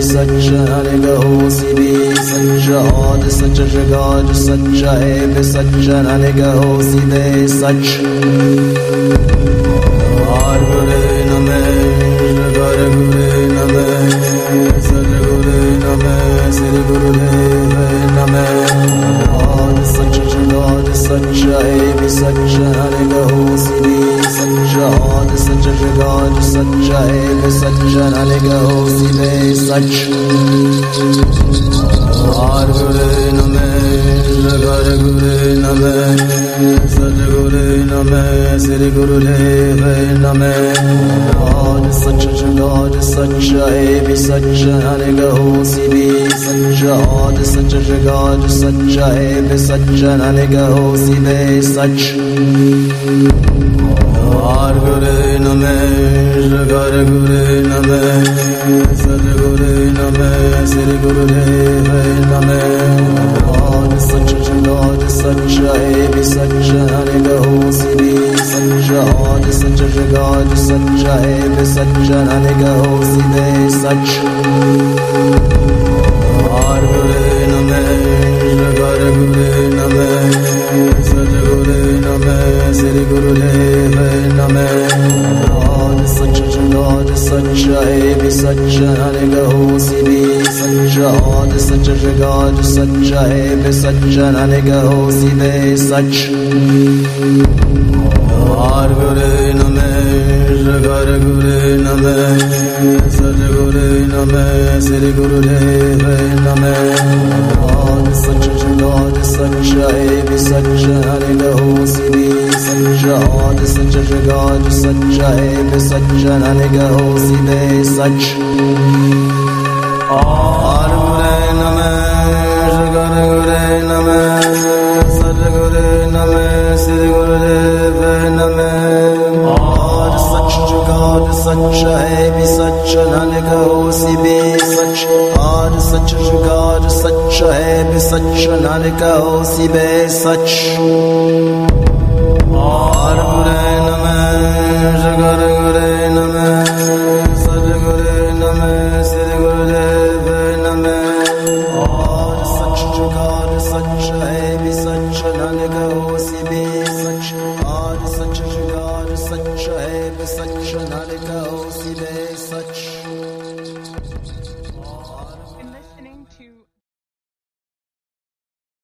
सच अनेक हो सी भी सच आद सच जगाद सच है भी सच अनेक हो सी दे सच आर गुरे नमे जगर गुरे नमे सच गुरे नमे श्री गुरुदेव नमे आद सच जगाद सच है भी सच अनेक हो सी भी सच आद सच जगाद सच है भी सच अनेक हो सी दे सच आर गुरे नमे जगर गुरे नमे सच गुरे नमे श्री गुरुदेव नमे आद सच जगाद सच है भी सच अनेक हो सी भी सच आद सच जगाद सच है भी सच अनेक हो सी दे सच आर गुरे नमे जगर गुरे नमे सच गुरे नमे श्री गुरुदेव नमे आद सच जगाद सच है भी सच अनेक हो सी भी सच आद सच जगाद सच है भी सच अनेक हो सी दे सच आर गुरे नमे जगर गुरे नमे सच गुरे नमे श्री गुरुदेव नमे आद सच जगाद सच है भी सच अनेक हो सी भी सच आद सच जगाद सच है भी सच अनेक हो सी दे सच आर गुरे नमे जगर गुरे नमे सच गुरे नमे श्री गुरुदेव नमे आद सच जगाद सच है भी सच अनेक हो सी भी सच आद सच जगाद सच है भी सच अनेक हो सी दे सच आर गुरे नमे जगर गुरे नमे सच गुरे नमे श्री गुरुदेव नमे आद सच जगाद सच है भी सच अनेक हो सी भी सच आद सच जगाद सच है भी सच अनेक हो सी बे सच आर गुरे नमे जगर गुरे नमे सच गुरे नमे श्री गुरुदेव नमे आद सच जगाद सच है भी सच अनेक हो सी भी सच आद सच जगाद सच है भी सच अनेक हो सी बे सच